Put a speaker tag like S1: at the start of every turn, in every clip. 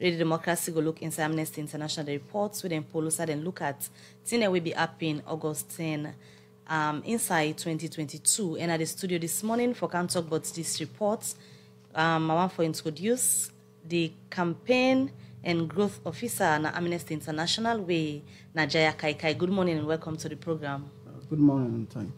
S1: Radio Democracy go look inside Amnesty International the reports, we then pull aside and look at thing that will be happening August 10 inside 2022. And at the studio this morning for can talk about this report. I want to introduce the campaign and growth officer na Amnesty International way Najaya Kaikai. Good morning and welcome to the program.
S2: Good morning and thank you.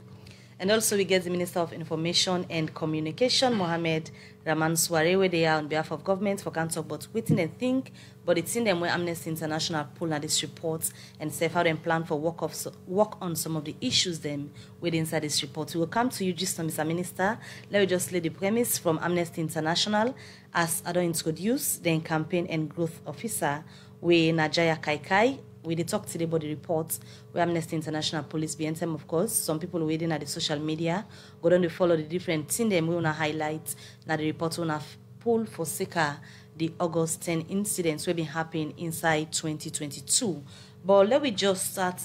S1: And also we get the Minister of Information and Communication, Mohammed Rahman Suare, they are on behalf of government for can talk about waiting and think, but it's in them where Amnesty International pull out these reports and say how they plan for work on some of the issues them within inside this report. We will come to you just Mr. Minister. Let me just lay the premise from Amnesty International as I don't introduce the campaign and growth officer with Najaya Kaikai. We talk today about the reports where Amnesty International Police behind them, of course. Some people waiting at the social media go down to follow the different things them we wanna highlight. Now the report wanna pull for Sika the August 10 incidents will be happening inside 2022. But let me just start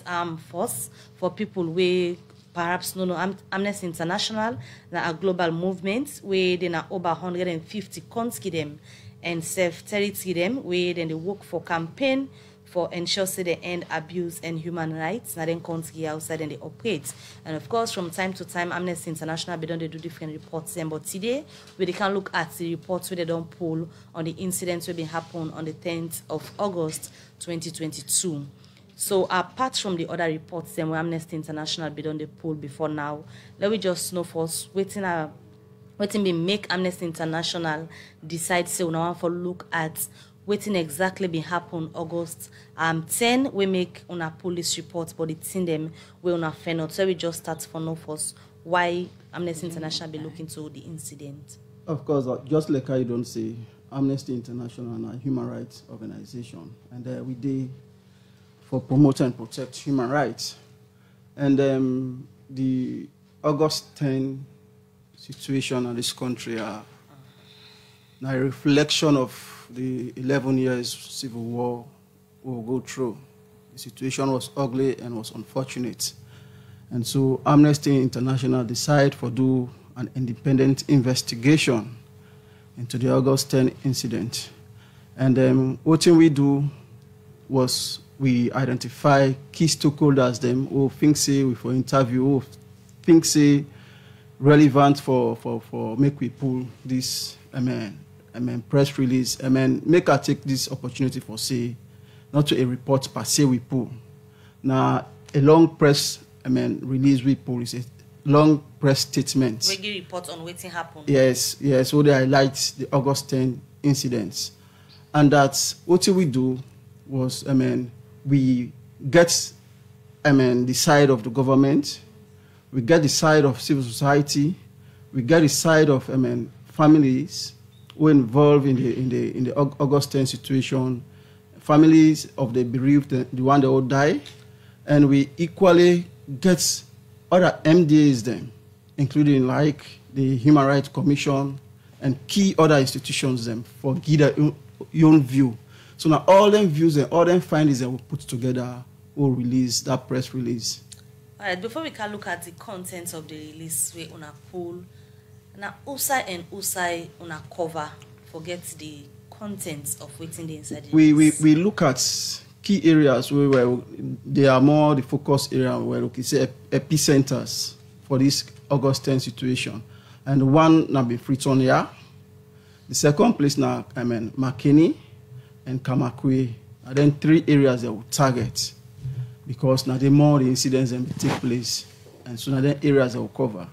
S1: first for people where perhaps no Amnesty International na a global movement where they na over 150 countries them and self territory them where then they work for campaign for ensure say they end abuse and human rights, not then country outside and they operate. And of course, from time to time, Amnesty International they do different reports. But today, we can look at the reports where they don't pull on the incidents will be happen on the 10th of August 2022. So apart from the other reports, then where Amnesty International be done the pull before now, let me just know first waiting be make Amnesty International decide say we want to look at waiting exactly be happen August 10 we make on a police report, but it's in them we on a final. So we just start for no first why Amnesty International be looking to the incident.
S2: Of course, just like I don't say, Amnesty International and a human rights organization, and we do for promote and protect human rights. And the August 10 situation in this country are a reflection of the 11 years civil war we'll go through. The situation was ugly and was unfortunate. And so Amnesty International decided to do an independent investigation into the August 10 incident. And what we do was we identify key stakeholders them who think say we for interview, who think say relevant for make we pull this press release. Make her take this opportunity for say, not to a report per se we pull. Now, a long press release we pull is a long press statement.
S1: We give report on what happened.
S2: Yes. So they highlight the August 10 incidents. And that's what we do was, we get, the side of the government, we get the side of civil society, we get the side of, families who are involved in the August 10 situation, families of the bereaved, the one that will die, and we equally get other MDAs them, including like the Human Rights Commission and key other institutions them for give their own view. So now all them views and all them findings that we put together will release that press release.
S1: All right, before we can look at the contents of the release, we on a poll. Now, Usai and Usai on a cover, forget the contents of waiting the inside.
S2: We look at key areas where they are more the focus area where we can say epicenters for this August 10 situation. And one now be Freetown here. The second place now Makeni and Kamakwe. And then 3 areas that we target because now the more the incidents that take place, and so now the areas that we cover.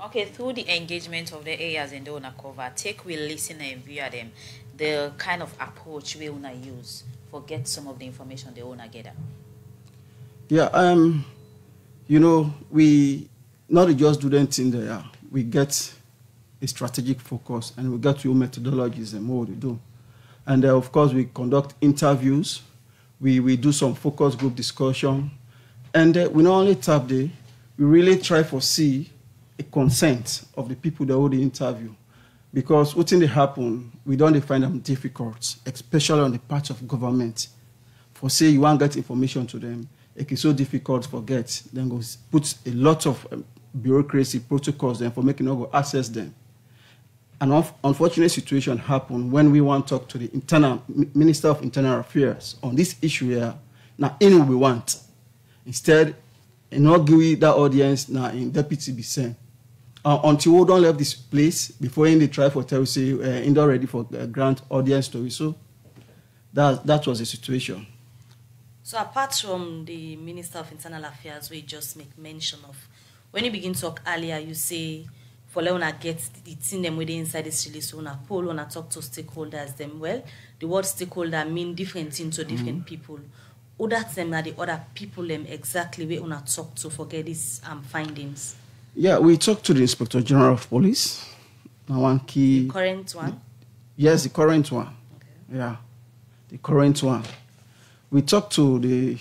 S3: Okay, through the engagement of the areas in the owner cover, we listen and view them the kind of approach we wanna use for get some of the information the owner gather.
S2: Yeah, we not just do that thing there. We get a strategic focus and we get your methodologies and what we do. And of course, we conduct interviews. We do some focus group discussion. And we not only tap there, we really try to see a consent of the people that hold the interview. Because what they happen, we don't find them difficult, especially on the part of government. For say you want to get information to them, it's so difficult to forget. Then go put a lot of bureaucracy protocols there for making them go access them. an unfortunate situation happened when we want to talk to the Minister of Internal Affairs on this issue here. Now, in we want. Instead, not give that audience now in deputy be sent. Until we don't leave this place, before they try for tell say, in ready for grant audience to so that was the situation.
S1: So apart from the Minister of Internal Affairs, we just make mention of, when you begin to talk earlier, you say, for Leone get the team them within inside this release, when poll, when talk to stakeholders, them well, the word stakeholder mean different things to different people. Other them are the other people them exactly we wanna talk to forget these findings.
S2: Yeah, we talked to the Inspector General of Police. Now one key.
S1: The current one?
S2: Yes, the current one. Okay. Yeah, the current one. We talked to the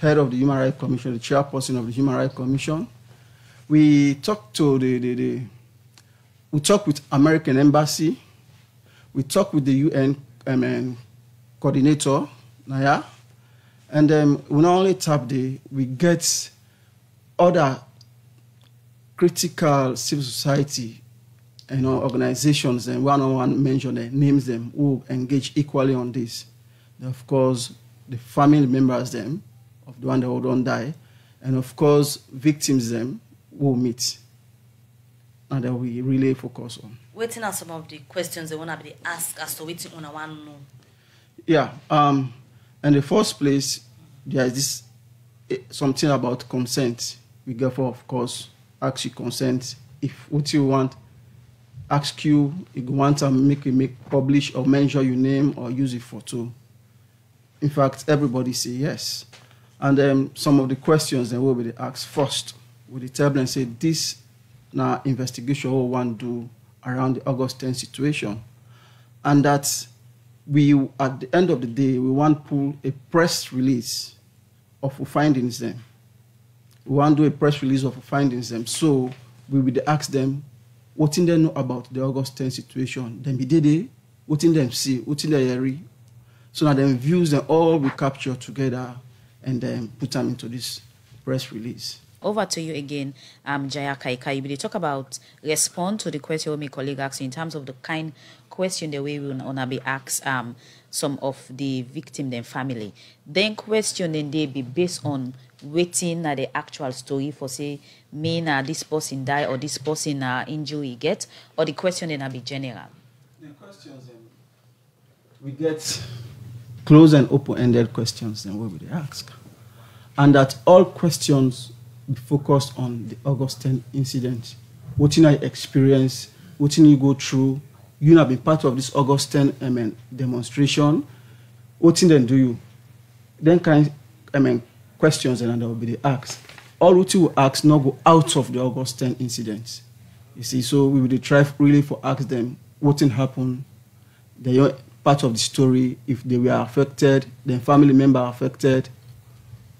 S2: head of the Human Rights Commission, the chairperson of the Human Rights Commission. We talked to we talked with American Embassy. We talked with the UN coordinator, Naya. And we not only tap we get other critical civil society organizations, and one mention them, names them, who engage equally on this. And of course, the family members them of the one that don't die, and of course, victims them will meet. And that we really focus on.
S1: Waiting on some of the questions they want to be asked as to waiting on one know.
S2: Yeah. In the first place, there is this something about consent. We therefore, of course, ask you consent. If what you want, ask you if you want to make publish or mention your name or use a photo. In fact, everybody say yes. And then some of the questions that will be asked first. We determine and say this now investigation we want to do around the August 10 situation. And that we, at the end of the day, we want to pull a press release of findings them. We want to do a press release of findings them. So we will ask them what in they know about the August 10 situation. Then we did it, what in them see, what in they hear. So now them views them all we capture together and then put them into this press release.
S3: Over to you again, Jaya Kaika. You will talk about respond to the question my colleague asked in terms of the kind question the way we wanna be asked some of the victim and family. Then question then they be based on waiting at the actual story for say mean this person die or this person injury get, or the question then be general.
S2: The questions we get close and open-ended questions then what we ask, and that all questions be focused on the August 10 incident. What you experience, what you go through. You have been part of this August 10 demonstration. What then do you? Then questions and that will be the ask. All what you will ask not go out of the August 10 incident. You see, so we will try really for ask them what happened. They are part of the story. If they were affected, then family member affected.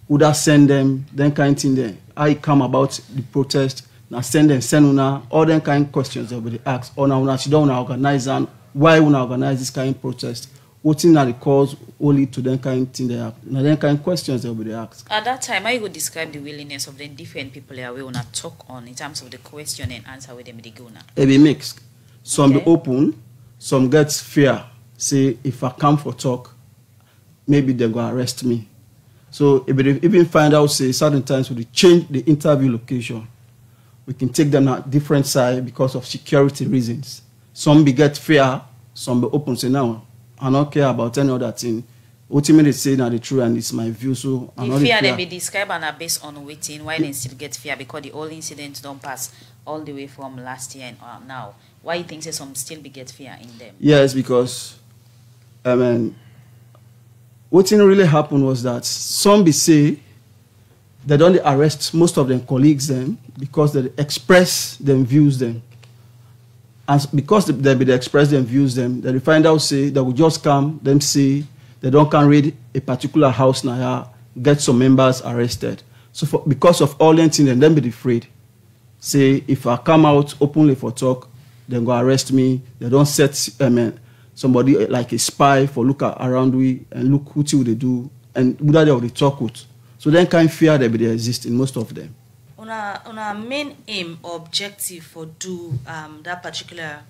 S2: Would I send them, then kind of thing there. I come about the protest, now send una, all them kind of questions that will be asked. Or now she don't organize and why we organize this kind of protest? What in the cause only to them kind of thing there. Now them kind of questions that will be asked.
S3: At that time, how you would describe the willingness of the different people here we wanna talk on in terms of the question and answer with them the guna?
S2: It be mixed. Some be open, some get fear. Say if I come for talk, maybe they go arrest me. So if we even find out, say, certain times we change the interview location, we can take them at different side because of security reasons. Some be get fear, some be open, say, no, I don't care about any other thing. Ultimately, they say now the truth and it's my view, so I'm not
S3: fear. They be described and are based on waiting, why they still get fear, because the whole incident don't pass all the way from last year and now. Why you think say some still be get fear in them?
S2: Yes, because, what really happened was that some be say they don't arrest most of them colleagues them because they express them views them. And because they express them views them, they find out say they will just come, them say they don't can raid a particular house now, get some members arrested. So because of all that thing, then be afraid. Say if I come out openly for talk, they go arrest me. They don't set somebody like a spy for look around we and look who they do and who they already talk with. So then kind of fear that they exist in most of them.
S1: On our main aim or objective for do that particular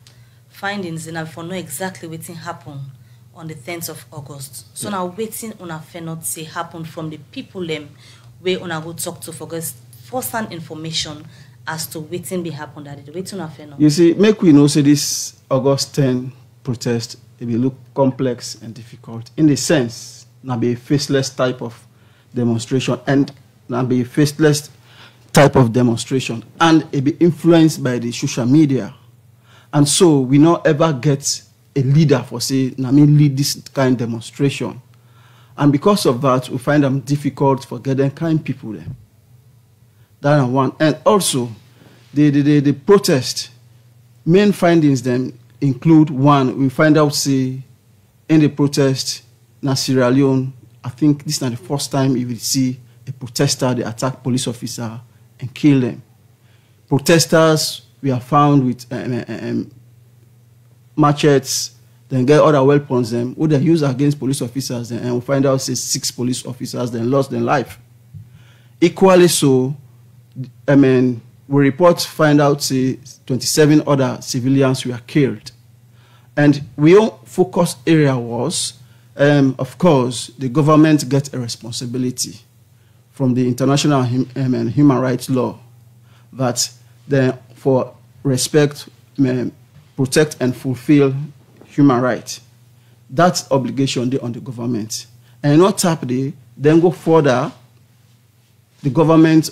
S1: findings and for know exactly what happened on the 10th of August. So now waiting on a fair not say happen from the people them where on a go talk to for first-hand information as to waiting be happened that it waiting on a fair not.
S2: You see, make we know say this August 10 protest it will look complex and difficult in the sense now be a faceless type of demonstration and now be a faceless type of demonstration and it be influenced by the social media. And so we not ever get a leader for say, I mean, lead this kind of demonstration. And because of that, we find them difficult for getting kind people there. That is one. And also, the protest, main findings then include one, we find out say, in the protest, in Sierra Leone, I think this is not the first time you will see a protester, they attack police officer and kill them. Protesters we are found with machetes, then get other weapons them, who they use against police officers, and we find out say 6 police officers then lost their life. Equally so, we report find out say 27 other civilians were killed. And we all focus area was, of course, the government gets a responsibility from the international human rights law that then for respect, protect and fulfill human rights. That's obligation on the government. And not tap then go further. The government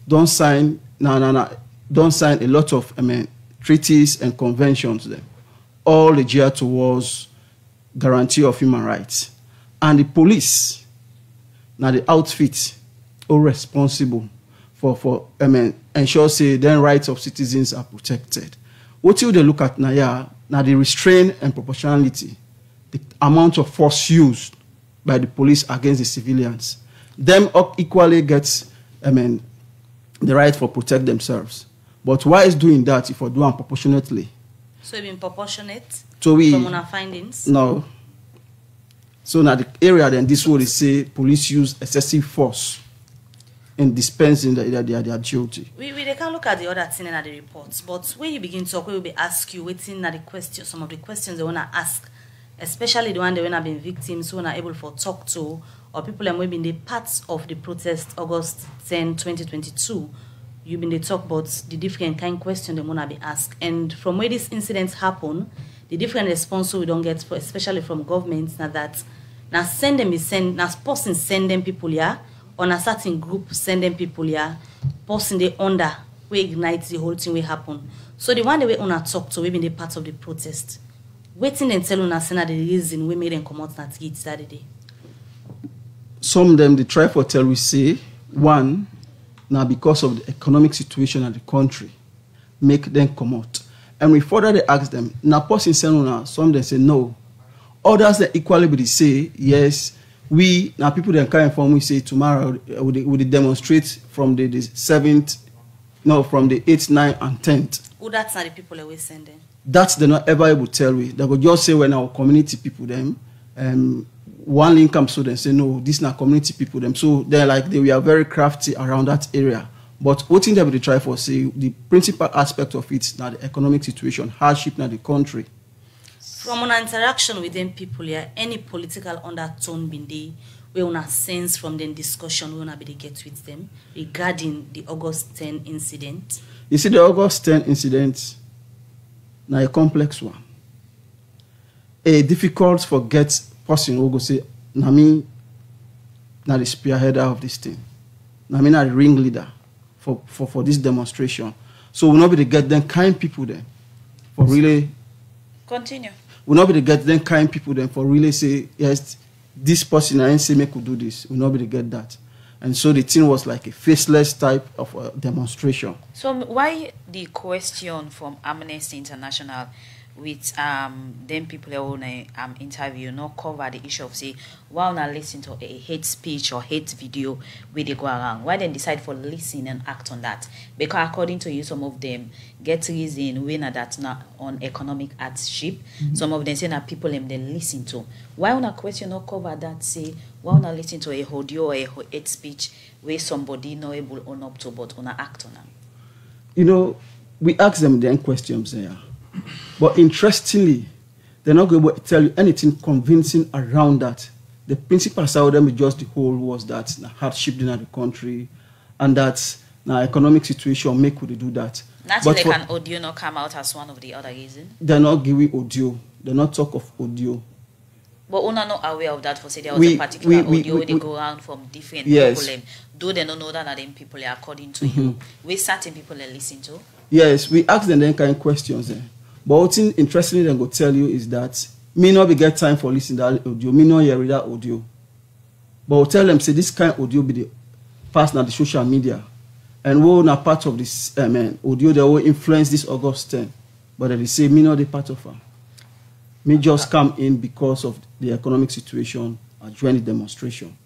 S2: don't sign don't sign a lot of treaties and conventions there. All the geared towards guarantee of human rights. And the police, now the outfit, are responsible for ensure say then rights of citizens are protected. What you they look at now the restraint and proportionality, the amount of force used by the police against the civilians. Them equally gets the right for protect themselves. But why is doing that if we're doing proportionately?
S1: So it been proportionate
S2: from
S1: our findings?
S2: No. So now the area then this would say police use excessive force in dispensing their duty.
S1: We they can look at the other thing in the reports, but when you begin to talk, we will be ask you waiting at the question, some of the questions they wanna ask, especially the one they wanna been victims who are not able to talk to, or people who have been the parts of the protest August 10, 2022. You've been the talk about the different kind of question they wanna be asked. And from where these incidents happen, the different response we don't get, especially from governments, now that now send them person send them people here. On a certain group, send them people here, person they under, we ignite the whole thing will happen. So the one that we wanna talk to, we been the part of the protest. Waiting and telling us the reason we made them come out that gate Saturday.
S2: Some of them they try for tell we say, one, now because of the economic situation of the country, make them come out. And we further they ask them, now person send some they say no. Others they equally but they say, yes. We now people that can inform we say tomorrow would demonstrate from the 7th, no, from the 8th, 9th, and 10th.
S1: Oh, that's not the people that we sending.
S2: That's they're not ever able to tell we. They would just say when our community people them, one link comes to them say no, this not community people them. So they're like we are very crafty around that area. But what thing they will try for say the principal aspect of it now the economic situation, hardship now the country.
S1: From an interaction with them people here, any political undertone been there, we wanna sense from the discussion we wanna be to get with them regarding the August 10 incident.
S2: You see, the August 10 incident now a complex one. A difficult for get person who go say, Nami now the spearheader of this thing. Nami now the ringleader for this demonstration. So we'll not be to get them kind people then for really
S3: continue.
S2: We'll not be to get them kind people then for really say, yes, this person I ain't say me could do this. We'll not be to get that. And so the thing was like a faceless type of demonstration.
S3: So why the question from Amnesty International with them people who interview not cover the issue of say why not listen to a hate speech or hate video where they go around? Why then decide for listen and act on that? Because according to you, some of them get reason when that's not on economic hardship. Some of them say that people them they listen to. Why on a question not cover that say why not listen to a audio or a hate speech where somebody not able on up to but on act on them?
S2: You know, we ask them then questions there. But interestingly, they're not going to tell you anything convincing around that. The principal side of them just the whole was that hardship in the country and that economic situation make would do that.
S3: Nothing like an audio not come out as one of the other reasons.
S2: They're not giving audio. They're not talk of audio.
S3: But we're not aware of that for say there was a particular audio where they go around from different people and though they don't know that them people are according to you. We certain people they listen to.
S2: Yes, we ask them then kind of questions. But what's interestingly then go tell you is that me not be get time for listening to that audio, me not hear that audio. But we'll tell them say this kind of audio be the pass now the social media. And we're not part of this audio that will influence this August 10. But they say me not the part of her. Me just come in because of the economic situation during the demonstration.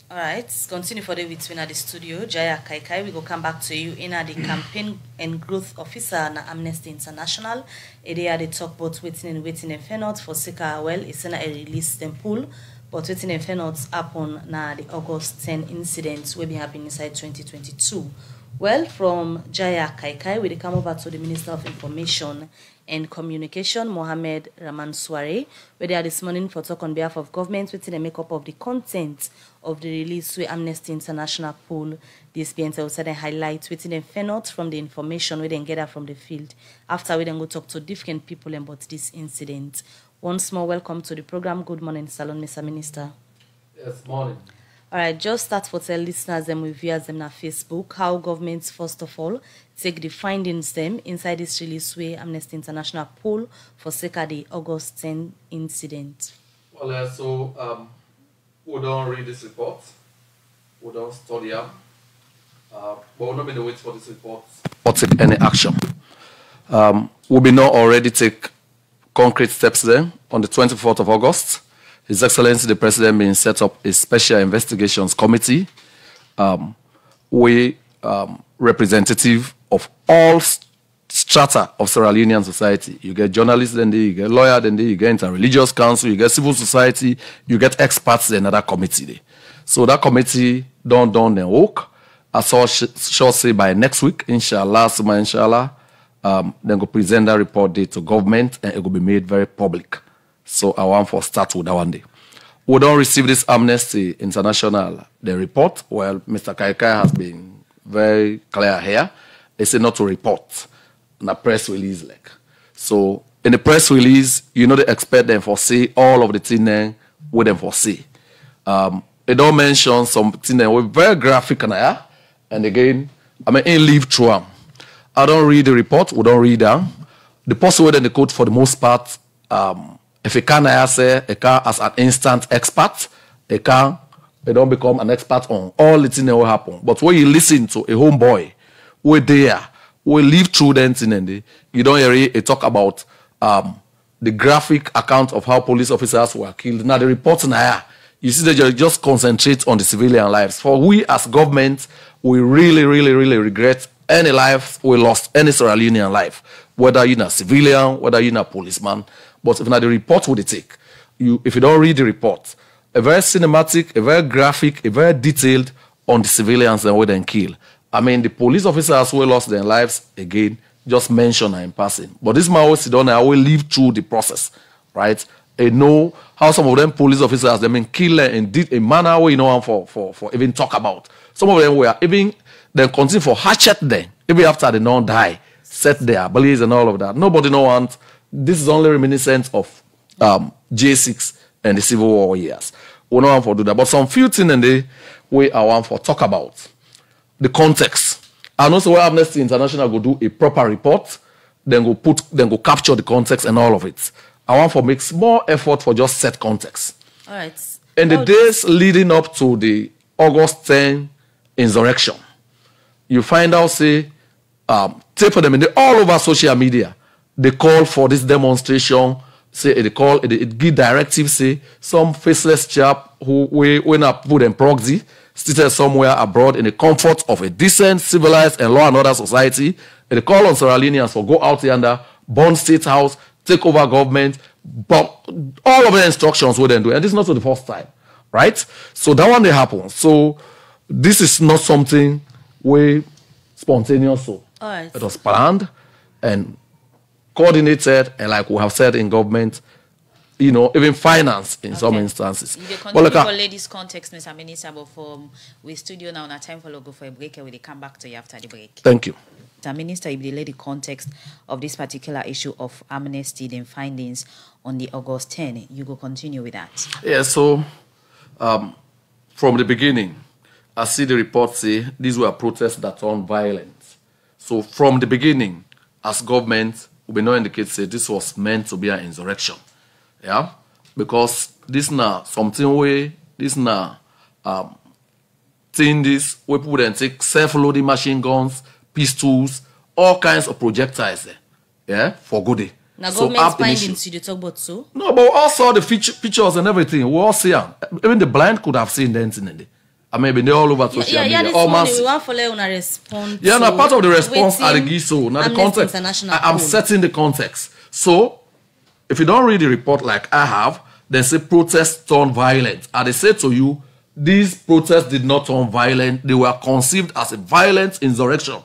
S1: All right, continue for the between at the studio. Jaya Kaikai, we go come back to you in the campaign and growth officer na Amnesty International. They are the talk about waiting and fenot for Sika well. It's a release them pool, but waiting and fenot upon na the August 10 incidents will be happening inside 2022. Well, from Jaya Kaikai, we come over to the Minister of Information and Communication, Mohamed Ramanswari, where they are this morning for talk on behalf of government within the makeup of the content of the release with Amnesty International poll. This being also then highlight within the fenot from the information we then gather from the field. After we then go talk to different people about this incident. Once more, welcome to the program. Good morning, Salon, Mr. Minister.
S4: Yes, morning.
S1: All right, just start for tell listeners and viewers them on Facebook how governments first of all take the findings them inside this release way Amnesty International poll for the August 10 incident.
S4: Well, we don't read this report, we don't study them, but we're not going to wait for this report or take any action. We will not already take concrete steps there on the 24th of August. His Excellency the President being set up a special investigations committee. We representative of all strata of Sierra Leonean society. You get journalists, then you get lawyers, then you get interreligious council, you get civil society, you get experts in another committee. So that committee done their work. I saw shall say by next week, inshallah, then go present that report day to government and it will be made very public. So I want to start with that one day. We don't receive this Amnesty International, the report. Well, Mr. Kaikai has been very clear here. They say not to report in a press release. So in the press release, you know they expect them for say all of the things with them for say. They don't mention something that was very graphic and again, I mean, in live through them. I don't read the report, we don't read them. The post word and the code for the most part, if a can say a can as an instant expert, they don't become an expert on all the things that will happen. But when you listen to a homeboy, we're there, we live through them and you don't hear it talk about the graphic account of how police officers were killed. Now the reports now, you see that you just concentrate on the civilian lives. For we as government, we really regret any life we lost, any Sierra Leonean life, whether you're a civilian, whether you're a policeman. But if not the report would take, if you don't read the report, a very cinematic, a very graphic, a very detailed on the civilians and what they kill. I mean, the police officers who lost their lives, again, just mention in passing. But this man will sit down and I will live through the process, right? They know how some of them police officers, they been killed and did a manner where you know for even talk about. Some of them were even, they continue for hatchet then, even after they don't die, set their beliefs and all of that. Nobody no want. This is only reminiscent of J6 and the Civil War years. We don't want to do that. But some few things in the way I want to talk about. The context. And also where Amnesty International go do a proper report, then go capture the context and all of it. I want to make small effort for just set context.
S1: All right.
S4: In the days leading up to the August 10 insurrection, you find out, say, tape them in all over social media. They call for this demonstration. Say it give directives. Say some faceless chap who when I put in proxy, seated somewhere abroad in the comfort of a decent, civilized, and law and order society. They call on Sierra Leoneans for go out yonder, burn state house, take over government, but all of the instructions we then do, and this is not the first time, right? So that one they happen. So this is not something we spontaneous. So
S1: all right.
S4: It was planned and coordinated, and like we have said in government, even finance in some instances.
S3: You continue for ladies' context, Mr. Minister, but we studio now, and time for go for a break, and we'll come back to you after the break.
S4: Thank you.
S3: Mr. Minister, if the lady context of this particular issue of Amnesty, then findings on the August 10, you go continue with that.
S4: Yeah, so from the beginning, I see the report say these were protests that turned violent. So from the beginning, as government, we not indicate say this was meant to be an insurrection. Yeah, because this now something way this now thing this where people then take self-loading machine guns, pistols, all kinds of projectiles there. Yeah, for good day.
S1: Now government findings you talk about so?
S4: No, but we all saw the pictures and everything. We all see them. Even the blind could have seen the incident. I mean, they're all over social media.
S1: This morning we want to let una respond.
S4: Yeah, now part of the response I give so now the context. I'm setting the context. So if you don't read the report like I have, they say protests turn violent. And they say to you, these protests did not turn violent. They were conceived as a violent insurrection.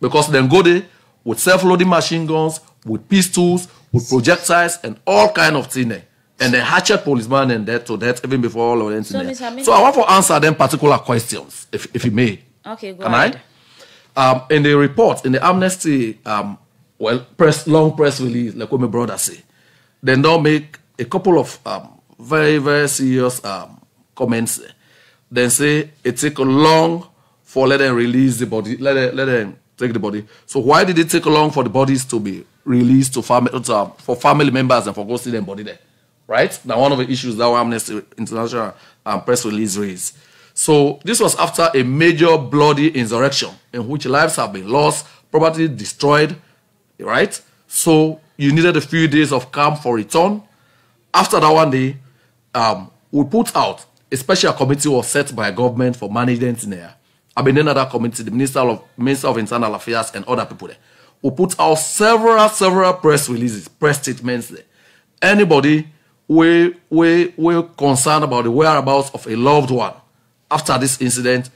S4: Because then go there with self-loading machine guns, with pistols, with projectiles, and all kind of things. And then hatchet policeman and death to death even before all of the incident. So I want to answer them particular questions, if you may.
S3: Okay, go ahead.
S4: In the report, in the Amnesty, long press release, like what my brother say, they now make a couple of very, very serious comments. Then say it take long for let them release the body, let them take the body. So why did it take long for the bodies to be released to for family members and for go see them body there? Right? Now one of the issues that Amnesty International press release raised. So this was after a major bloody insurrection in which lives have been lost, property destroyed, right? So you needed a few days of calm for return. After that one day, we put out a special committee was set by government for management in there. I've been in another committee, the Minister of Internal Affairs and other people there. We put out several press releases, press statements there. Anybody we concerned about the whereabouts of a loved one after this incident,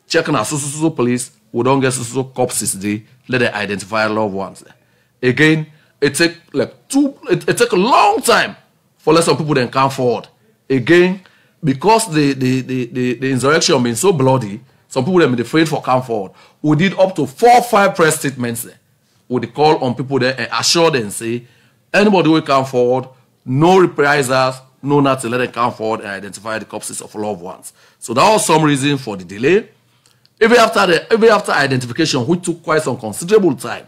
S4: checking our social police, we don't get social corpses there, let them identify loved ones there. Again, it take a long time for let some people then come forward. Again, because the insurrection been so bloody, some people have been afraid for come forward. We did up to 4 or 5 press statements there. We call on people there and assure them, say, anybody will come forward, no reprisals, no nothing, let them come forward and identify the corpses of loved ones. So that was some reason for the delay. Even after identification, which took quite some considerable time,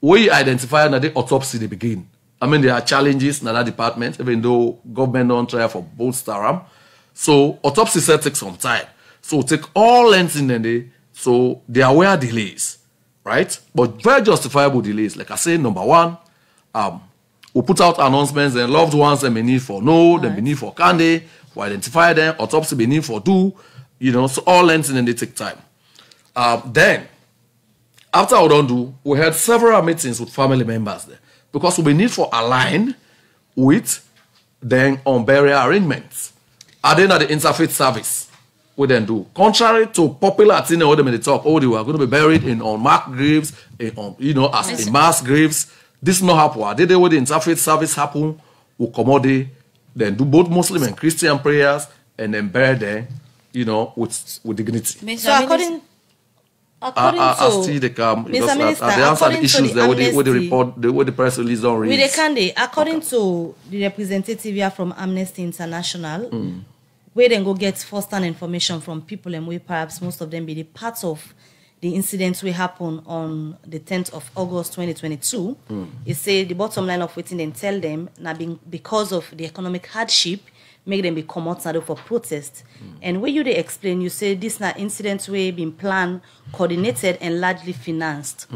S4: we identified that the autopsy they begin. I mean, there are challenges in that department, even though government don't try for both staram. So autopsy set take some time. So take all lengths in the day. So there were delays, right? But very justifiable delays. Like I say, number one, we put out announcements and loved ones they may need for they may need for candy, we identify them, autopsy may need for so all lengths in the day take time. Then, after we don't do, we had several meetings with family members there because we need for align with then on burial arrangements. And then at the interfaith service, we then do. Contrary to popular thing what they talk, they were going to be buried in unmarked graves, as in mass graves. This not happen. They with the interfaith service happen, we accommodate, then do both Muslim and Christian prayers, and then bury them, with dignity.
S1: So according to
S4: the issues there with the report, with the press release don't read.
S1: According to the representative here from Amnesty International, where then go get first-hand information from people and we perhaps most of them be the parts of the incidents will happen on the 10th of August 2022. It say the bottom line of waiting and tell them now because of the economic hardship, make them become outside for protest. And when you they explain, you say this now incidents where been planned, coordinated, and largely financed.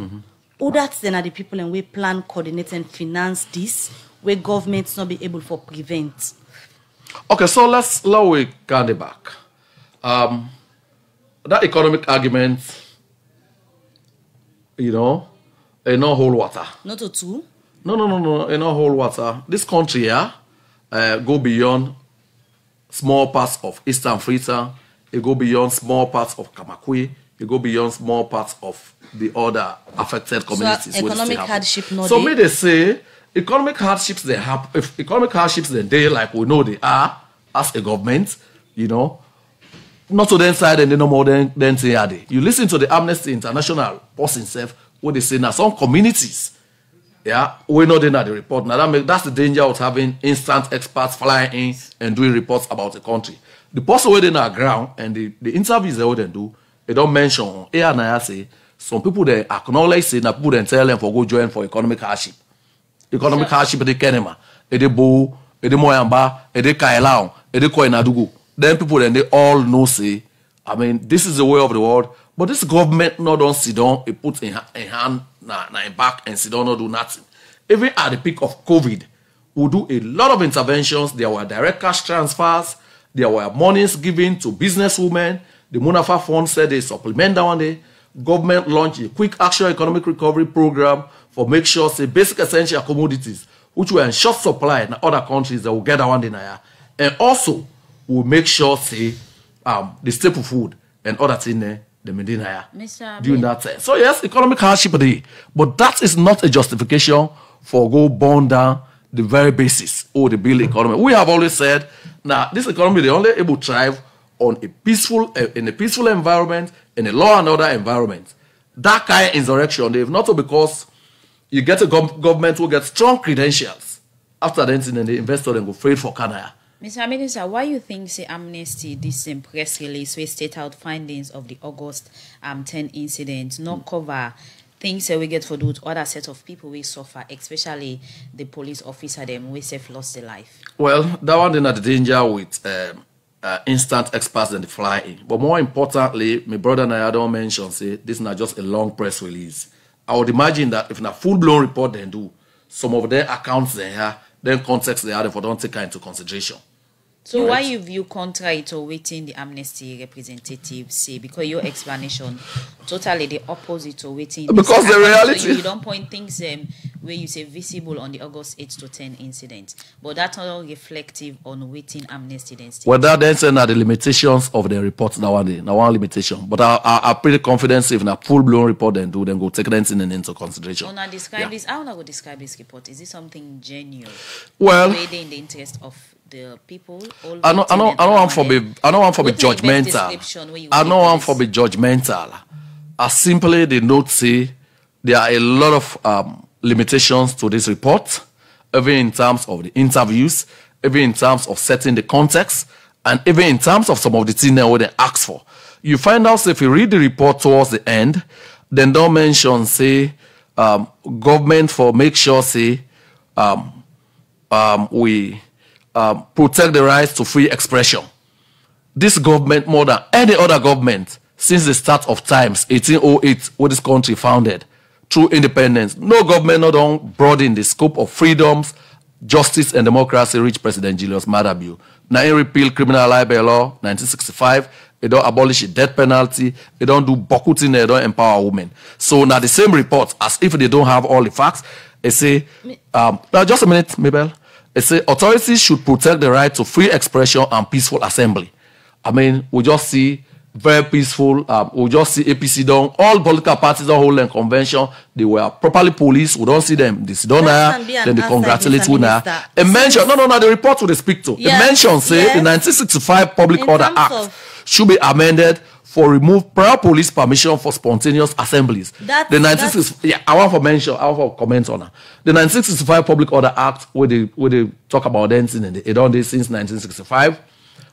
S1: Who that's then are the people and we plan, coordinate, and finance this, where governments not be able to prevent.
S4: Okay, so let we get it back. That economic argument, in no whole water.
S1: Not a two?
S4: No, in no whole water. This country here go beyond small parts of Eastern Freetown. It go beyond small parts of Kamakwe. you go beyond small parts of the other affected communities.
S1: So economic hardship not
S4: so may they say economic hardships they have, if economic hardships they like we know they are as a government, you know, not to the inside and no more than say are they. You listen to the Amnesty International post itself, what they say now some communities, yeah, we know they not the report. Now that's the danger of having instant experts flying in and doing reports about the country. The person where they na ground and the interviews they would do, they don't mention here and I say some people they acknowledge say na people then tell them for go join for economic hardship. Economic hardship they kenema, they bo, they moyamba, they kailao, they koinadugu. Then people then they all know say, I mean, this is the way of the world. But this government not don't sit down, it put in hand in back and sit down not do nothing. Even at the peak of COVID, we do a lot of interventions. There were direct cash transfers. There were monies given to businesswomen. The Munafa Fund said they supplement that one day. Government launched a quick action economic recovery program for make sure say basic essential commodities, which were in short supply in other countries, that will get that one day now. And also, we'll make sure say the staple food and other things there, the Medina during that time. So yes, economic hardship day, but that is not a justification for go burn down the very basis or the build economy. We have always said, now this economy they only able to thrive on a peaceful environment, in a law and order environment. That kind of insurrection, they've not because you get a government who gets strong credentials. After the incident, the investor then go afraid for Canada.
S3: Mr. Minister, why you think say Amnesty this press release we state out findings of the August 10 incident not cover things that we get for do to other set of people we suffer, especially the police officer them we safe lost their life?
S4: Well, that one is not the danger with instant experts and the fly in. But more importantly, my brother and I don't mention say this is not just a long press release. I would imagine that if in a full-blown report they do, some of their accounts they have, then context they have, for don't take into consideration.
S3: So right. Why you view contrary to waiting the Amnesty representatives say? Because your explanation totally the opposite to waiting.
S4: Because the reality,
S3: so you don't point things where you say visible on the August 8 to 10 incident, but that's not reflective on waiting Amnesty then.
S4: Well, that then say the limitations of the report now one limitation. But I'm pretty confident if a full blown report then go take that into consideration.
S3: When I describe this, how will I describe this report? Is this something genuine?
S4: Well,
S3: in the interest of the people.
S4: I don't want for be judgmental. I don't want for be judgmental. I simply the note say there are a lot of limitations to this report, even in terms of the interviews, even in terms of setting the context, and even in terms of some of the things that they ask for. You find out if you read the report towards the end, then don't mention say government for make sure say we protect the rights to free expression. This government, more than any other government, since the start of times, 1808, when this country founded, through independence, no government not only broaden the scope of freedoms, justice, and democracy reached President Julius Maada Bio. Now, in repeal criminal libel law, 1965, they don't abolish the death penalty, they don't do bokutin, they don't empower women. So now the same report, as if they don't have all the facts, they say, now just a minute, Mabel. They say authorities should protect the right to free expression and peaceful assembly. I mean, we just see very peaceful, we just see APC down, all political parties don't hold a convention, they were properly policed, we don't see them, they sit down there, then they congratulate you now. And mention, no, the report will they speak to. Yes, mention, say, the 1965 Public Order Act should be amended for remove prior police permission for spontaneous assemblies. I want to comment on that. The 1965 Public Order Act, where they talk about dancing, and they done this since 1965.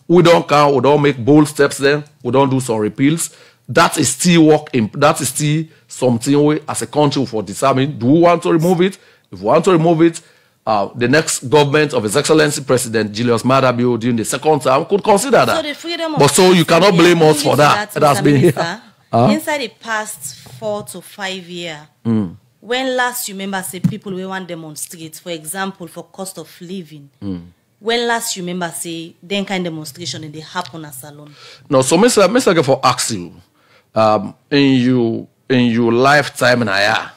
S4: We don't count, we don't make bold steps then, we don't do some repeals. That is still that is still something we as a country for determine, do we want to remove it? If we want to remove it, the next government of His Excellency President Julius Maada Bio during the second term could consider that.
S1: So the freedom of
S4: but so you cannot blame us for that. It has been here.
S1: Inside the past 4 to 5 years, when last you remember say people we want demonstrate, for example, for cost of living, when last you remember say then kind of demonstration and they happen as salon?
S4: No, so Mr. for ask you, in your lifetime in Aya.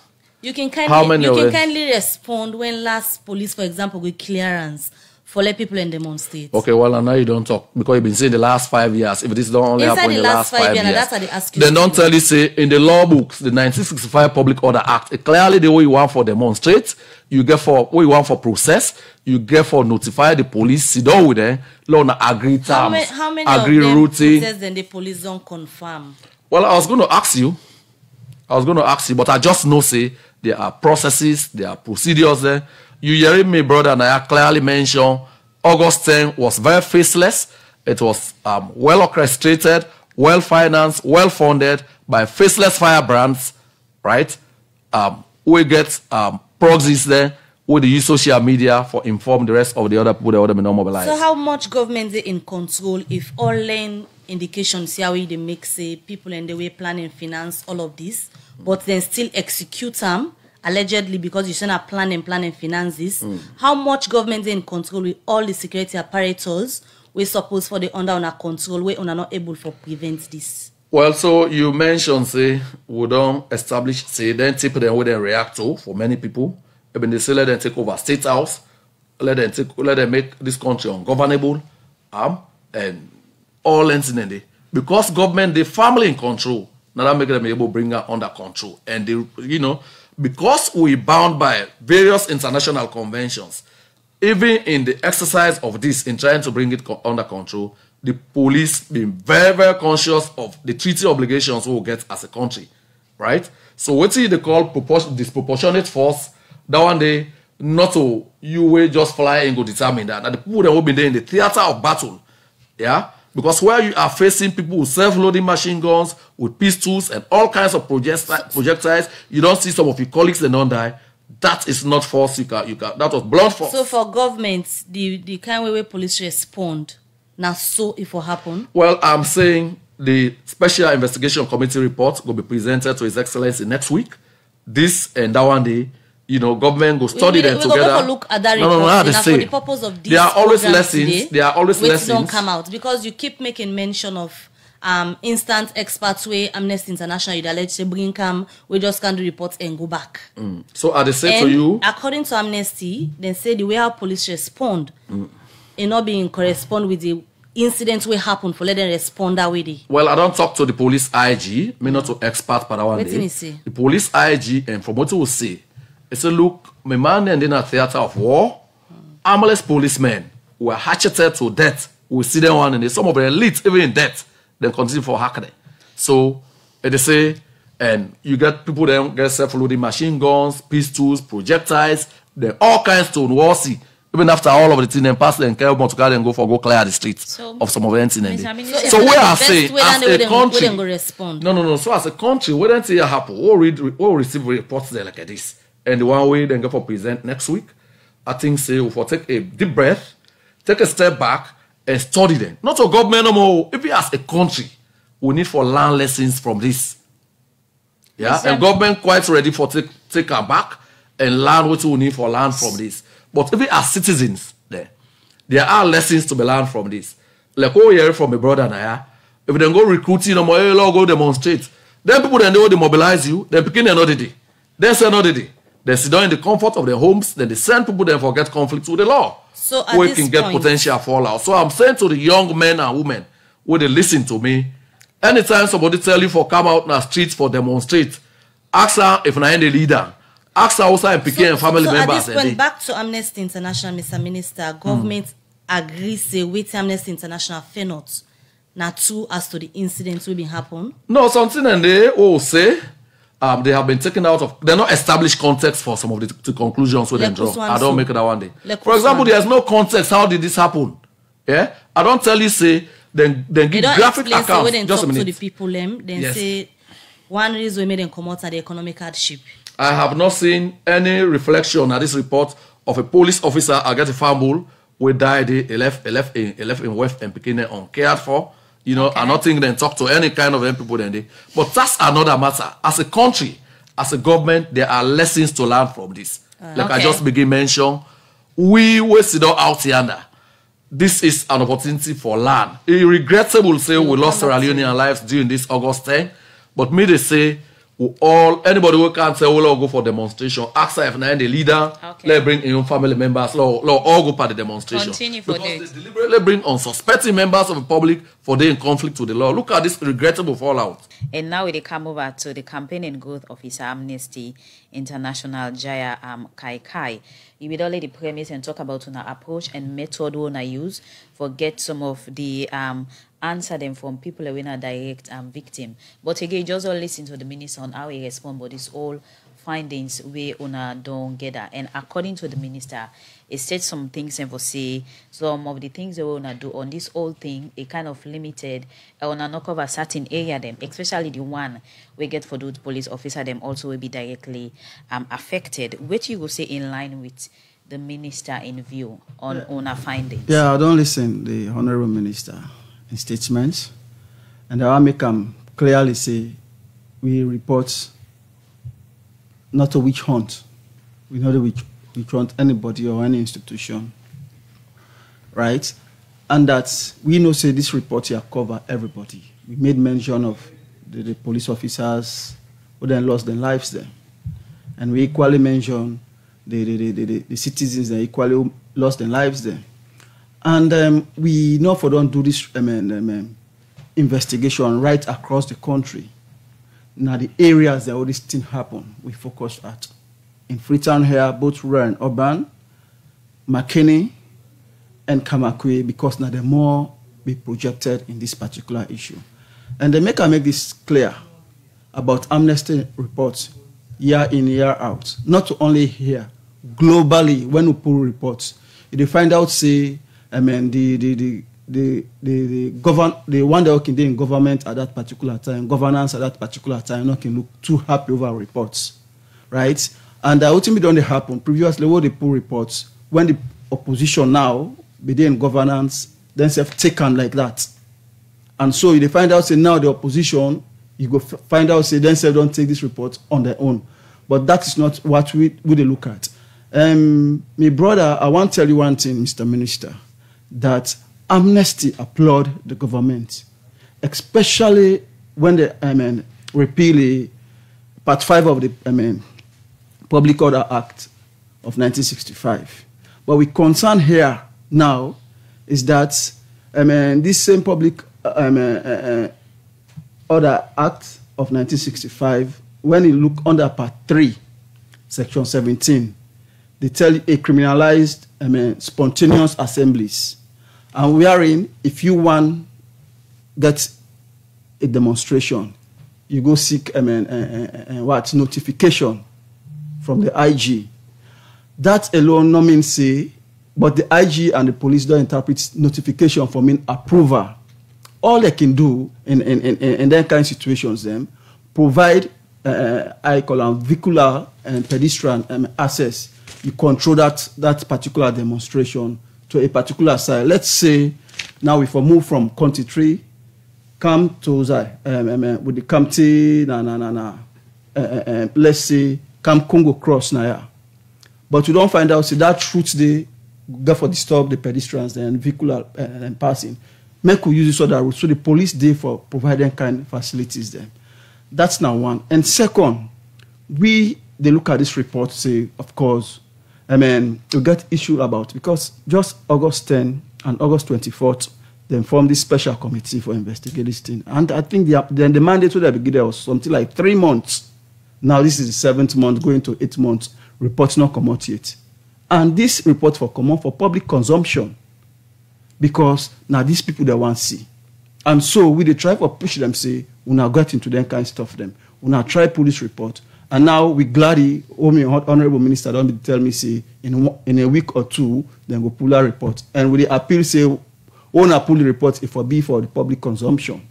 S1: You can kindly respond when last police, for example, with clearance for let people and demonstrate.
S4: Okay, well, and now you don't talk because you've been saying the last 5 years. If this don't only
S1: Inside
S4: happen in the last 5 years,
S1: that's how they ask you.
S4: then don't tell you say in the law books, the 1965 Public Order Act, it clearly the way you want for demonstrate, you get for what you want for process, you get for notify the police, sit down with them, law na agree terms,
S1: How many
S4: agree
S1: of them
S4: routine.
S1: process then the police don't confirm?
S4: Well, I was going to ask you, but I just know say there are processes, there are procedures there. You hearing me, brother, and I clearly mentioned August 10 was very faceless. It was well orchestrated, well financed, well funded by faceless firebrands, right? We get proxies there. We use social media for inform the rest of the other people that would not mobilize.
S1: So how much government is in control if all land indications see how they make say people and the way plan and finance all of this, but then still execute them allegedly because you send a plan and finance this? How much government is in control with all the security apparatus we suppose for the under control we are not able to prevent this?
S4: Well, so you mentioned say we don't establish say then people then we then react to for many people. When they say let them take over state house, let them make this country ungovernable, and all incidentally because government they firmly in control. Now that make them able to bring her under control, and they because we bound by various international conventions, even in the exercise of this in trying to bring it under control, the police being very, very conscious of the treaty obligations we will get as a country, right? So what they call disproportionate force, that one day, not to you will just fly and go determine that. And the people that will be there in the theater of battle, yeah? Because where you are facing people with self-loading machine guns, with pistols and all kinds of projectiles, you don't see some of your colleagues that don't die. That is not force. You can. That was blunt force.
S1: So for government, the kind of way police respond, now so if it happen?
S4: Well, I'm saying the Special Investigation Committee report will be presented to His Excellency next week. This and that one day, government will study them together.
S1: We'll look at that report.
S4: No,
S1: for the purpose of this,
S4: there are always lessons.
S1: Today,
S4: there are always lessons.
S1: Don't come out because you keep making mention of instant experts way Amnesty International you alleged to bring come. We just can't do reports and go back.
S4: So are they say to you?
S1: According to Amnesty, they say the way how police respond, it not being correspond with the incidents will happen for let them respond that way.
S4: Well, I don't talk to the police IG, me not to expert, but I want
S1: to
S4: the police IG, and from what you will say, it's a look, my man and in a theater of war, armless policemen were hatcheted to death. We see them one and some of the elites even in death, then continue for hacking. So they say, and you get people that get self-loading machine guns, pistols, projectiles, then all kinds to war see. Even after all of the things, then pass them, carry to carry and go clear the streets of some of the incidents. So we are saying, as a country, no. So as a country, we don't see it happen. We'll receive reports there like this. And the one way then go for present next week, I think say we'll take a deep breath, take a step back, and study them. Not a government no more. If we as a country, we need for learn lessons from this. Yeah, and government quite ready for take our back and learn what we need for learn from this. But if we as citizens, there are lessons to be learned from this. Like what we hear from a brother now, if they go recruiting, go demonstrate, then people then they mobilize you, then begin another day. Then say another day. They sit down in the comfort of their homes, then they send people then forget conflicts with the law.
S1: So at
S4: we
S1: this
S4: can get
S1: point,
S4: potential fallout. So I'm saying to the young men and women, when they listen to me, anytime somebody tell you for come out in the streets for demonstrate, ask her if I am the leader. Ask her also and PK and family members.
S1: At this point, back to Amnesty International, Mr. Minister, government agrees say with Amnesty International fair not. Now too as to the incidents will be happen.
S4: No, something and they all say they have been taken out of, they're not established context for some of the conclusions we then draw. I don't make it that one day. For example, there's no context. How did this happen? Yeah? I don't tell you, say, then give graphic accounts.
S1: Just a minute. To the people, then say, one reason we made them come out at the economic hardship.
S4: I have not seen any reflection at this report of a police officer, I get a fumble, we died, he left in West and Pekin uncared for. I not think then talk to any kind of people then they. But that's another matter. As a country, as a government, there are lessons to learn from this. I just begin mention, we will sit out here. This is an opportunity for learn. It's regrettable say we lost Sierra Leonean lives during this August 10, but me they say anybody who can't say, well, go for demonstration, ask her if now the leader, let's bring in your family members, all go part of the demonstration.
S3: Continue for
S4: because they deliberately bring unsuspecting members of the public for they in conflict with the law. Look at this regrettable fallout.
S3: And now we come over to the campaign and growth officer Amnesty International Jaya Kai. You will only the premise and talk about our approach and method we wanna use for get some of the answer them from people who are direct victim. But again, just all listen to the minister on how he respond, but it's all findings we don't get that. And according to the minister, it said some things and for say some of the things they wanna do on this whole thing, it kind of limited wanna not cover certain area them, especially the one we get for those police officer them also will be directly affected. Which you will say in line with the minister in view on our findings.
S2: Yeah, I don't listen the honorable minister in statements, and I make them clearly say we report not a witch hunt. We know the witch hunt anybody or any institution, right? And that we know say this report here cover everybody. We made mention of the police officers who then lost their lives there, and we equally mention the citizens that equally lost their lives there. And we know for don't do this investigation right across the country. Now the areas that all this thing happen, we focus at. In Freetown here, both rural and urban, McKinney and Kamakwe, because now the more be projected in this particular issue. And they make this clear about Amnesty reports year in, year out. Not only here, globally, when we pull reports, they find out, say, the one that can do in government at that particular time, governance at that particular time, not can look too happy over reports, right? And ultimately don't happen. Previously, what they pull reports, when the opposition now begin governance, then have taken like that. And so they find out, say, now the opposition, you go find out, say, then say, don't take this report on their own. But that is not what we look at. My brother, I want to tell you one thing, Mr. Minister, that Amnesty applaud the government, especially when they repeal Part 5 of the Public Order Act of 1965. What we concern here now is that this same Public Order Act of 1965, when you look under Part 3, Section 17, they tell you it criminalized spontaneous assemblies. And wherein, if you want get a demonstration, you go seek notification from the IG. That alone no mean say, but the IG and the police don't interpret notification for mean approval. All they can do in that kind of situations, them provide I call them vehicular and pedestrian access. You control that particular demonstration to a particular side. Let's say now if we move from County 3, come to with the County, let's say come Congo Cross now. But you don't find out, see that route they go for disturb the pedestrians and vehicular and passing. Make we use this other route. So the police there for providing kind of facilities there. That's now one. And second, they look at this report, say, of course, we get issue about, because just August 10 and August 24th, they formed this special committee for investigating this thing. And I think the mandate to the beginning was something like 3 months. Now this is the 7th month, going to 8 months, report not come out yet. And this report for come out for public consumption, because now these people they want to see. And so we they try to push them, say, we now get into them kind of stuff them. We now try pull this report. And now we gladly, honorable minister, don't tell me, say, in a week or two, then go pull a report. And we appeal, say, we pull the report if it be for the public consumption.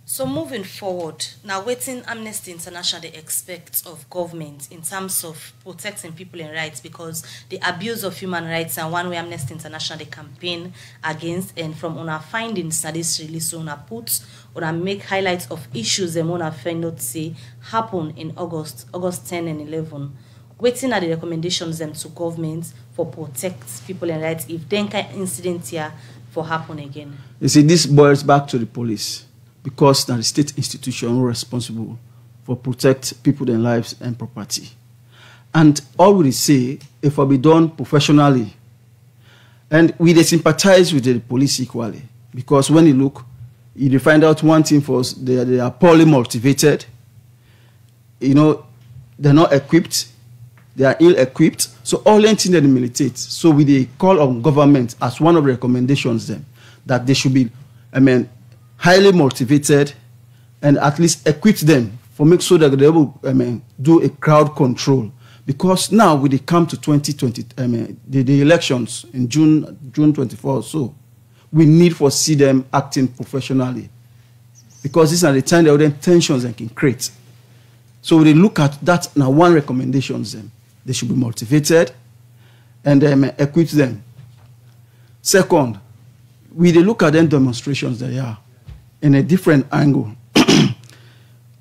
S1: So moving forward, now waiting Amnesty International they expect of government in terms of protecting people and rights, because the abuse of human rights and one way Amnesty International they campaign against, and from on our findings that this release on our puts on our make highlights of issues and on our find out say happen in August 10 and 11. Waiting at the recommendations them to government for protect people and rights if then kind incident here for happen again.
S2: You see, this boils back to the police, because now the state institution responsible for protect people, their lives and property. And all we say, if it be done professionally, and we sympathize with the police equally, because when you look, you find out one thing for us, they are poorly motivated, you know, they're not equipped, they are ill-equipped, so all anything that militate. So we call on government as one of the recommendations them, that they should be, highly motivated and at least equip them for make sure that they will do a crowd control. Because now when they come to 2020, the elections in June 24 or so, we need to see them acting professionally. Because these are the time that then tensions they can create. So when they look at that, now one recommendation them, they should be motivated and equip them. Second, we look at them demonstrations they are in a different angle.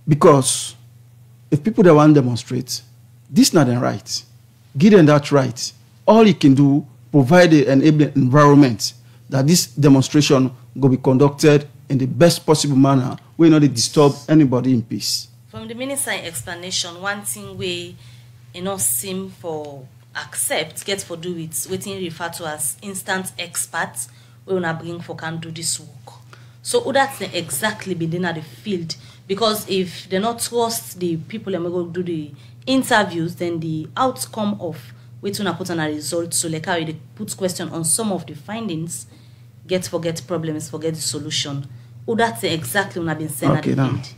S2: Because if people that want to demonstrate, this is not their right. Give them that right. All you can do, provide an enabling environment that this demonstration will be conducted in the best possible manner where not disturb anybody in peace.
S1: From the minister's explanation, one thing we seem for accept, get for do it, waiting refer to as instant experts, we will bring for can do this work. So that's exactly within the field. Because if they not trust the people that go do the interviews, then the outcome of waiting to put on a result, so like how they put question on some of the findings, forget problems, forget the solution. That's exactly what I've been saying at the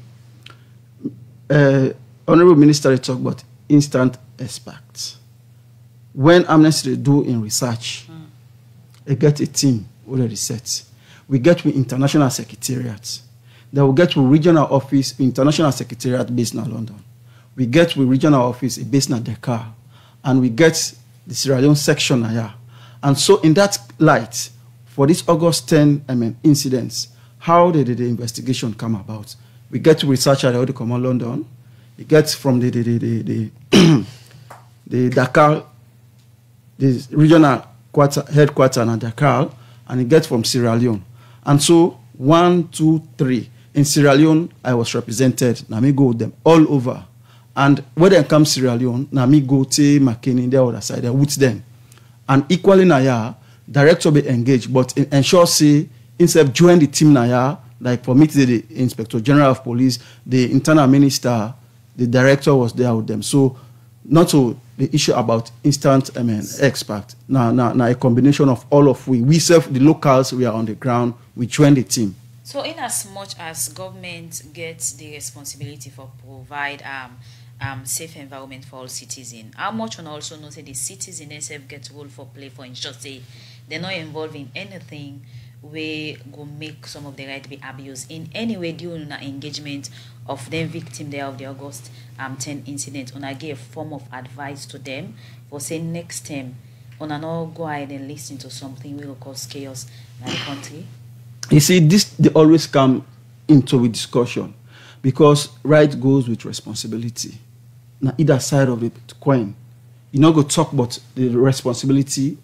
S2: field. Honorable Minister talk about instant experts. When Amnesty do in research, they get a team already set. We get with international secretariats. They will get with regional office, international secretariat based in London. We get with regional office based in Dakar. And we get the Sierra Leone section here. And so in that light, for this August 10 incidents, how did the investigation come about? We get to research at the Common London. We get from the Dakar, the regional headquarters in Dakar, and it gets from Sierra Leone. And so 1, 2, 3. In Sierra Leone, I was represented. Now me go with them all over. And when they come Sierra Leone, now me go to McKinney, the other side, and with them. And equally now, director be engaged, but ensure say, instead of join the team now, like for me, the Inspector General of Police, the internal minister, the director was there with them. So not so the issue about instant expert. Now a combination of all of we serve the locals, we are on the ground, we join the team.
S3: So in as much as government gets the responsibility for provide safe environment for all citizens, how much on also know say the citizens themselves get role for play for ensure say they're not involved in anything where go make some of the right be abused in any way during an engagement of them victim there of the August 10 incident. And I give a form of advice to them for say next time on not go ahead and listen to something will cause chaos in the country.
S2: You see, they always come into a discussion because right goes with responsibility. Now, either side of the coin, you not go talk about the responsibility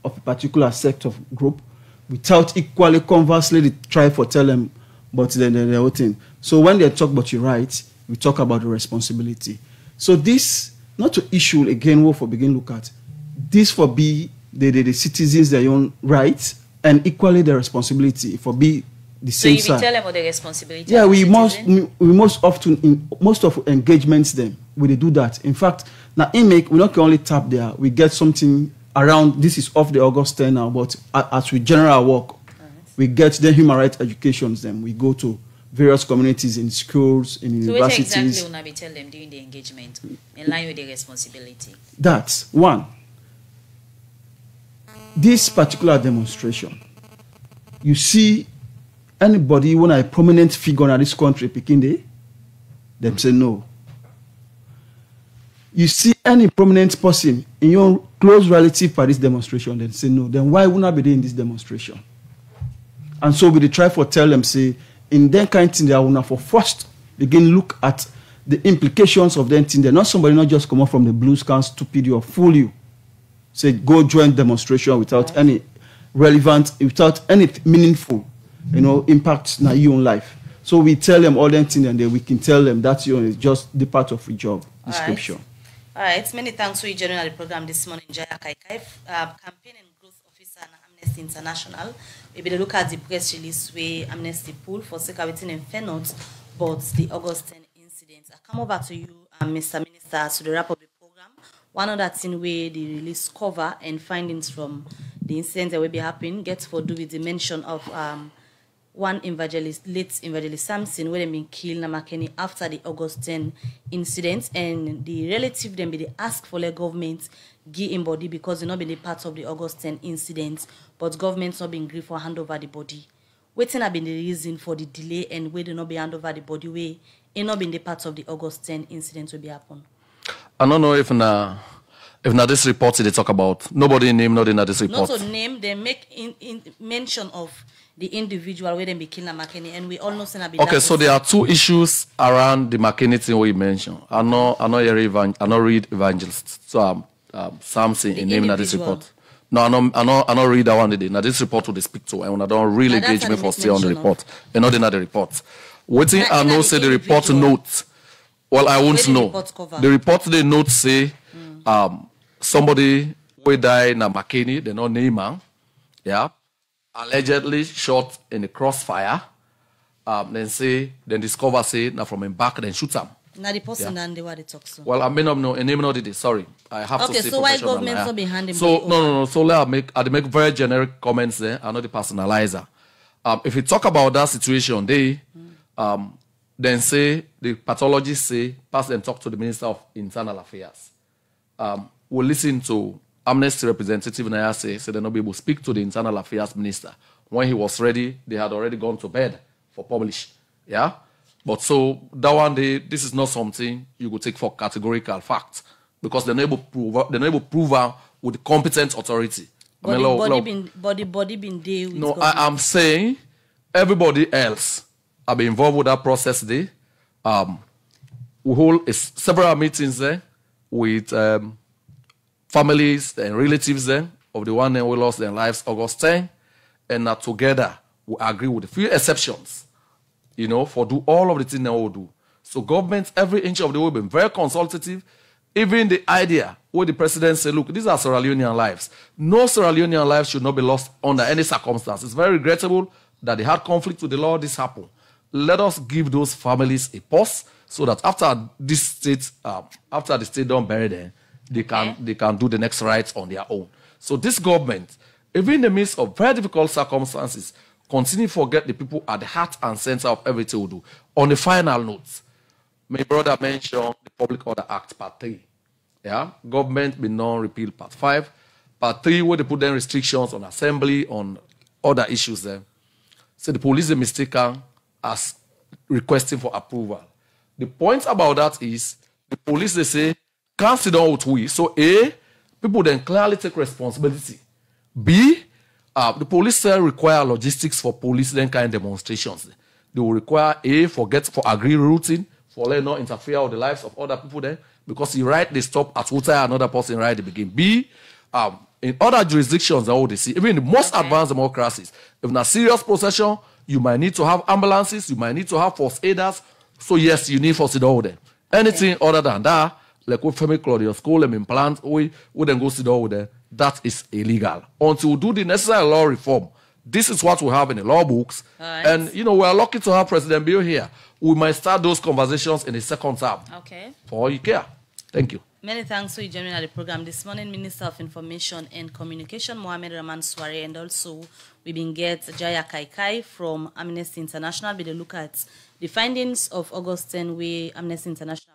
S2: of a particular sect of group without equally conversely they try for tell them but then the whole thing. So when they talk about your rights, we talk about the responsibility. So this, not to issue again, what for begin look at, this for be the citizens their own rights and equally the responsibility for be the same side.
S3: So you tell them about the responsibility.
S2: Yeah, we most often in most of engagements them we do that. In fact, now we not only tap there, we get something around. This is off the August 10 now, but as we general work, we get the human rights educations. Then we go to various communities in schools, in universities.
S3: So what exactly will be tell them during the engagement in line with the responsibility?
S2: That's one. This particular demonstration, you see anybody when a prominent figure in this country picking day, them say no. You see any prominent person in your close relative for this demonstration, then say no. Then why would not be there in this demonstration? And so we try for tell them, say, in that kind of thing, they are not for first begin look at the implications of that thing. They're not somebody not just come up from the blues can stupid you or fool you. Say go join demonstration without any relevant, without any meaningful, impact in your own life. So we tell them all them things, and then we can tell them that it's just the part of the job description.
S1: All right. Many thanks for you joining the program this morning, Jaya Kaikai, Campaign and Growth Officer at Amnesty International. Maybe they look at the press release where Amnesty pulled for security and fair notes, but the August 10 incident. I come over to you, Mr. Minister, to the wrap up the program. One other thing where the release cover and findings from the incidents that will be happening gets for do with the mention of one evangelist, late evangelist Samson, where they been killed in Makeni after the August 10 incident, and the relative then be they ask for the government give him body because they not been a part of the August 10 incident, but government's not been agreed for hand over the body. Waiting have been the reason for the delay and where they not be hand over the body where it not been the part of the August 10 incident will be happen.
S4: I don't know if now this report they talk about nobody name not in this report.
S1: Not to name, they make in mention of the individual where they be killing Makeni, and we all know
S4: okay, so there are two issues around the Makeni thing we mentioned. I know read evangelist. So Samson in naming this report. No, I know read that one today. Now this report will they speak to, and when I don't really engage me for stay on the report. And not in the report. Waiting I know say the report notes. Well, I won't know. The report they note say somebody will die in a Makeni, they not name man. Yeah. Allegedly shot in the crossfire. Then discover say now from him back, then shoot him.
S1: Now the person and they what they talk so.
S4: Well, I may not know, and name not it. Sorry, I have to say.
S1: Okay, so why government not behind him?
S4: So no. So let I make very generic comments there. I know the personalizer. If you talk about that situation, then say the pathologists say pass and talk to the Minister of Internal Affairs. We'll listen to Amnesty representative Naya say they'll not be able to speak to the Internal Affairs Minister. When he was ready, they had already gone to bed for publish. Yeah? But so that one day, this is not something you could take for categorical fact because they're not able to prove with the competent authority.
S1: Body been there with
S4: no, I'm saying everybody else have been involved with that process there. We hold several meetings there with families and relatives then of the one who lost their lives August 10, and together we agree with a few exceptions, for do all of the things they will do. So government, every inch of the way, been very consultative. Even the idea where the president said, look, these are Sierra Leonean lives. No Sierra Leonean lives should not be lost under any circumstance. It's very regrettable that they had conflict with the law, this happened. Let us give those families a pause so that after this state, after the state don't bury them, they can do the next rites on their own. So this government, even in the midst of very difficult circumstances, continue to forget the people at the heart and center of everything we do. On the final note, my brother mentioned the Public Order Act Part 3. Yeah, government be non-repeal Part 5. Part 3, where they put them restrictions on assembly, on other issues there. So the police are mistaken as requesting for approval. The point about that is the police, they say, can't sit down with we. So A, people then clearly take responsibility. B, the police cell require logistics for police then kind of demonstrations. They will require A, for agree routing, for let not interfere with the lives of other people there, because you right they stop at what another person right they begin. B, in other jurisdictions that all they see, even in the most advanced democracies, if in a serious procession, you might need to have ambulances, you might need to have first aiders. So yes, you need first aid all there. Anything other than that, like with Femi Claudio school and implant, we then go sit down with them. That is illegal. Until we do the necessary law reform, this is what we have in the law books. Right. And, we are lucky to have President Bill here. We might start those conversations in the second term.
S1: Okay.
S4: For all you care. Thank you.
S1: Many thanks for you joining at the program this morning. Minister of Information and Communication, Mohamed Rahman Soare, and also we been get Jaya Kaikai from Amnesty International. We look at the findings of August 10 where Amnesty International